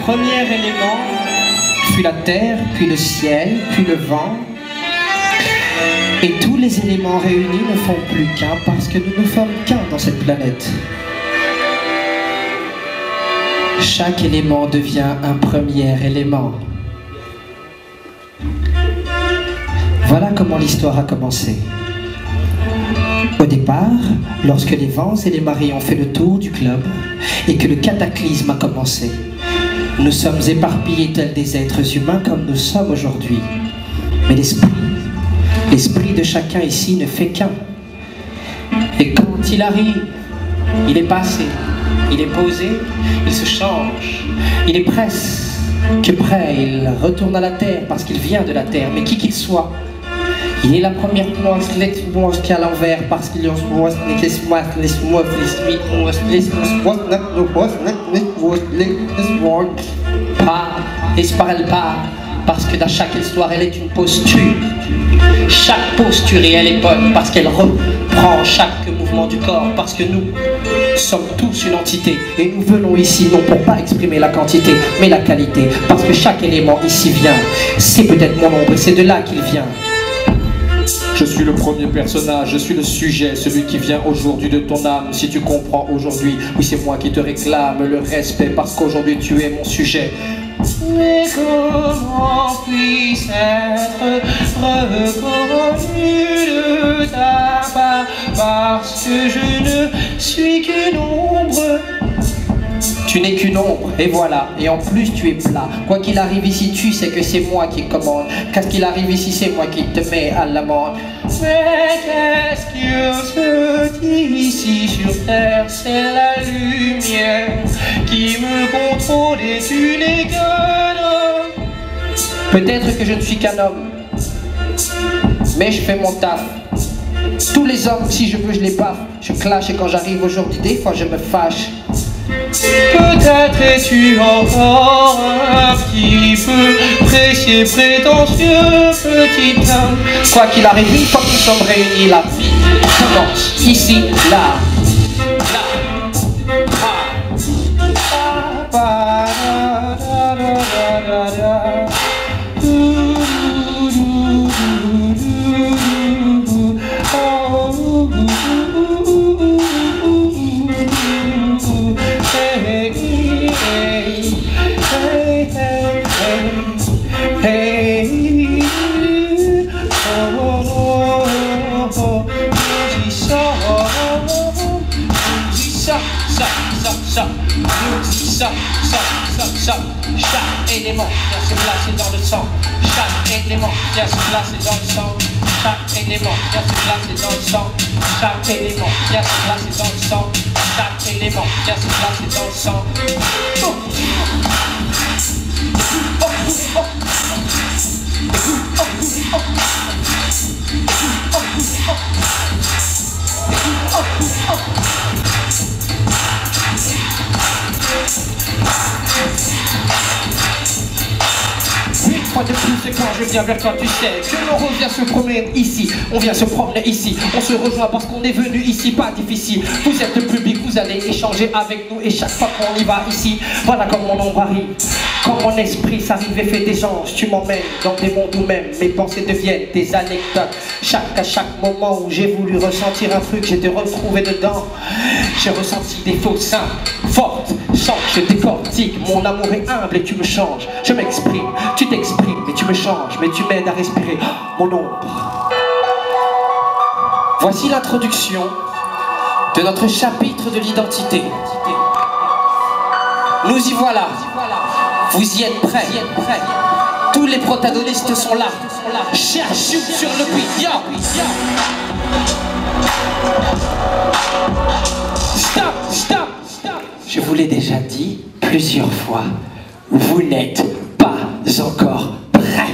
premier élément fut la terre, puis le ciel, puis le vent. Et tous les éléments réunis ne font plus qu'un parce que nous ne sommes qu'un dans cette planète. Chaque élément devient un premier élément. Voilà comment l'histoire a commencé. Au départ, lorsque les vents et les marées ont fait le tour du globe et que le cataclysme a commencé, nous sommes éparpillés tels des êtres humains comme nous sommes aujourd'hui. Mais l'esprit de chacun ici ne fait qu'un. Et quand il arrive, il est passé, il est posé, il se change, il est presque prêt, il retourne à la terre parce qu'il vient de la terre, mais qui qu'il soit, il est la première moisse qui est à l'envers parce qu'il y a pas, parce que dans chaque histoire elle est une posture. Chaque posture et elle est bonne parce qu'elle reprend chaque mouvement du corps, parce que nous sommes tous une entité et nous venons ici non pour pas exprimer la quantité mais la qualité, parce que chaque élément ici vient, c'est peut-être mon ombre et c'est de là qu'il vient. Je suis le premier personnage, je suis le sujet, celui qui vient aujourd'hui de ton âme. Si tu comprends aujourd'hui, oui c'est moi qui te réclame le respect parce qu'aujourd'hui tu es mon sujet. Mais comment puis-je être reconnu de ta part parce que je ne suis qu'une ombre? Tu n'es qu'une ombre, et voilà, et en plus tu es plat. Quoi qu'il arrive ici, tu sais que c'est moi qui commande. Qu'est-ce qu'il arrive ici, c'est moi qui te mets à l'amende. Mais qu'est-ce qu'il se dit ici sur terre? C'est la lumière qui me contrôle et tu n'es qu'un homme. Peut-être que je ne suis qu'un homme, mais je fais mon taf. Tous les hommes, si je veux, je les baffe. Je clash et quand j'arrive aujourd'hui, des fois je me fâche. Peut-être es-tu encore un petit peu précieux, prétentieux, petit homme. Quoi qu'il arrive, une fois que nous sommes réunis, la vie commence ici, là. Chaque élément vient se placer dans le sang. Chaque élément vient se placer dans le sang. Chaque élément vient se placer dans le sang. Chaque élément vient se placer dans le sang. Chaque élément vient se placer dans le sang. Une fois de plus, c'est quand je viens vers toi, tu sais que l'on revient se promener ici. On vient se promener ici, on se rejoint parce qu'on est venu ici, pas difficile. Vous êtes le public, vous allez échanger avec nous. Et chaque fois qu'on y va ici, voilà comme mon ombre arrive. Quand mon esprit s'arrive et fait des anges, tu m'emmènes dans des mondes où même mes pensées deviennent des anecdotes. À chaque moment où j'ai voulu ressentir un truc, j'ai été retrouvé dedans. J'ai ressenti des fausses simples, fortes, sans que je décortique. Mon amour est humble et tu me changes. Je m'exprime, tu t'exprimes et tu me changes. Mais tu m'aides à respirer, mon ombre. Voici l'introduction de notre chapitre de l'identité. Nous y voilà. Vous y êtes prêts? Tous les protagonistes sont là. Cherche sur le beat. Stop. Je vous l'ai déjà dit plusieurs fois. Vous n'êtes pas encore prêts.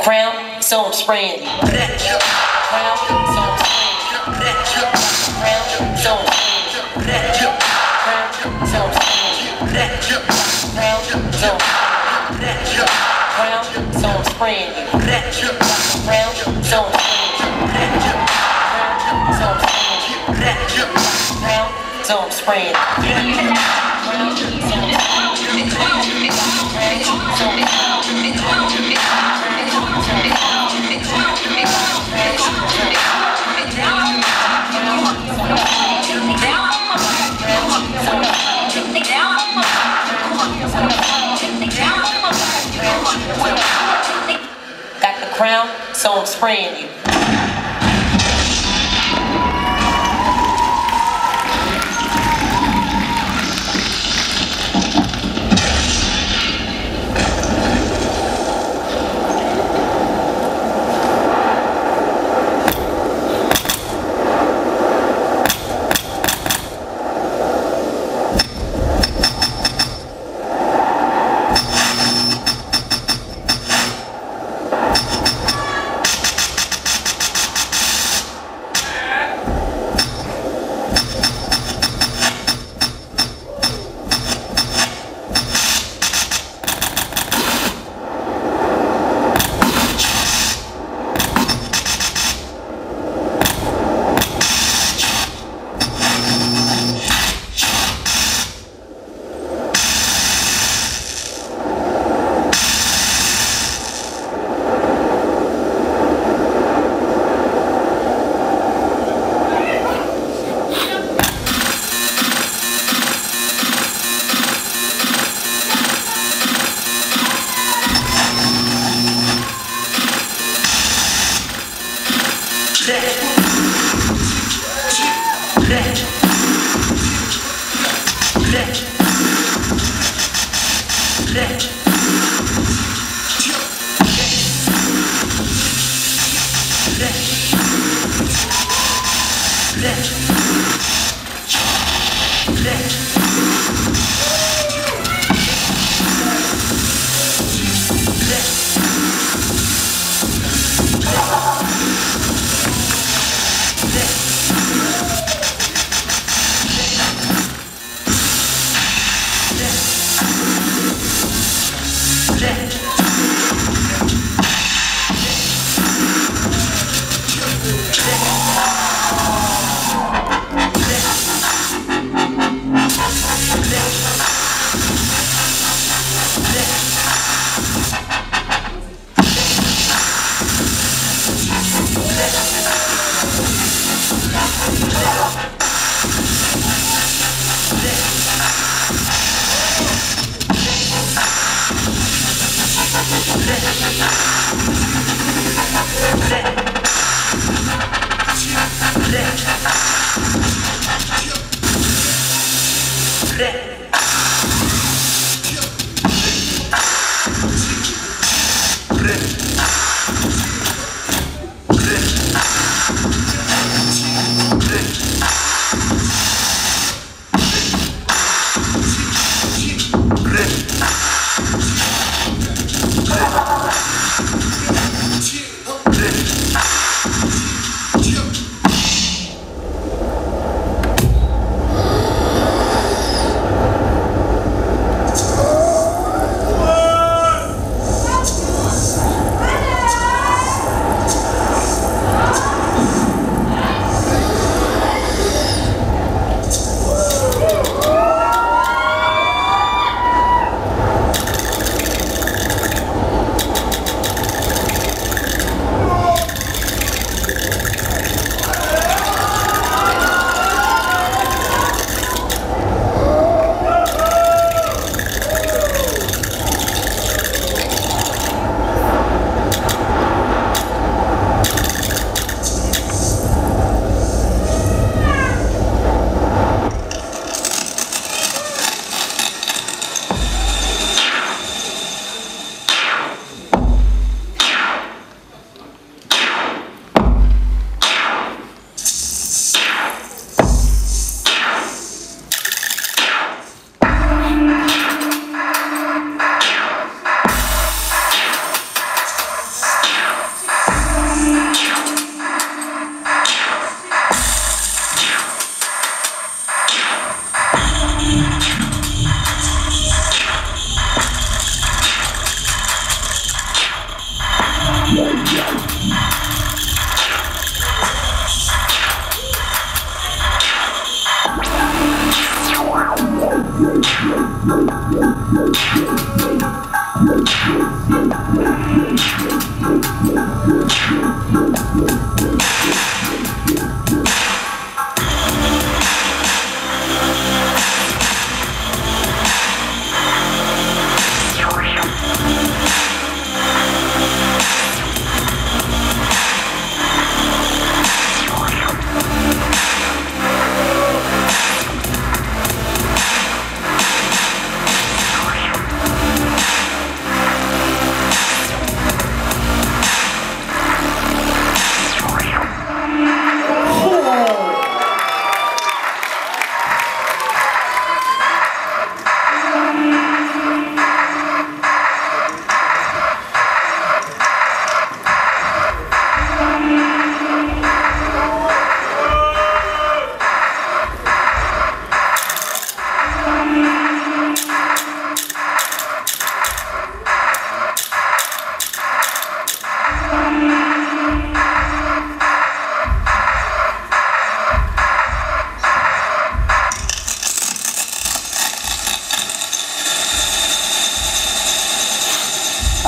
Crown, so I'm spraying you. Crown, so I'm spraying you. Crown, so I'm spraying you. Crown, so I'm spraying you. Crown, so I'm spraying you. Crown, so I'm spraying you. Crown, so I'm spraying you. Crown, so I'm spraying you. Crown, so I'm spraying you. Got the crown, so I'm spraying you.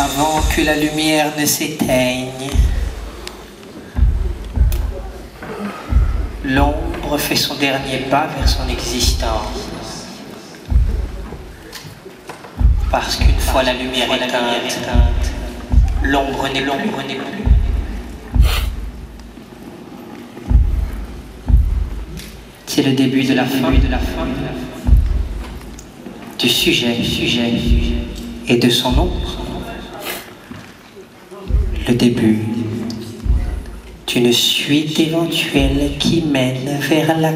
Avant que la lumière ne s'éteigne, l'ombre fait son dernier pas vers son existence. Parce qu'une fois la lumière éteinte, l'ombre n'est plus. C'est le début de la fin du sujet et de son ombre. Le début d'une suite éventuelle qui mène vers la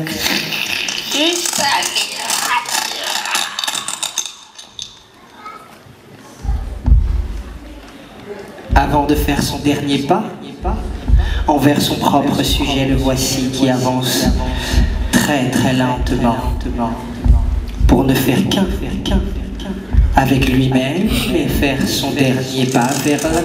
Avant de faire son dernier pas envers son propre sujet, le voici qui avance très lentement pour ne faire qu'un avec lui-même et faire son dernier pas vers la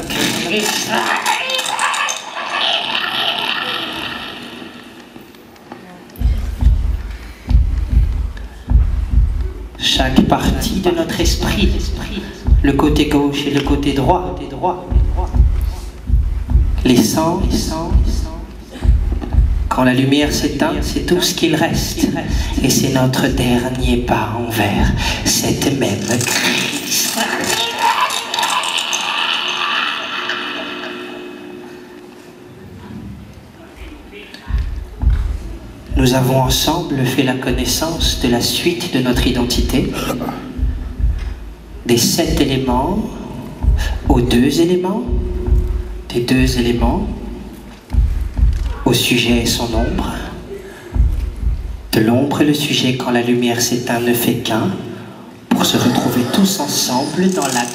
chaque partie de notre esprit, le côté gauche et le côté droit, les sens. Quand la lumière s'éteint, c'est tout ce qu'il reste. Et c'est notre dernier pas envers cette même crise. nous avons ensemble fait la connaissance de la suite de notre identité, des 7 éléments aux 2 éléments, des 2 éléments au sujet et son ombre, de l'ombre et le sujet quand la lumière s'éteint ne fait qu'un, pour se retrouver tous ensemble dans la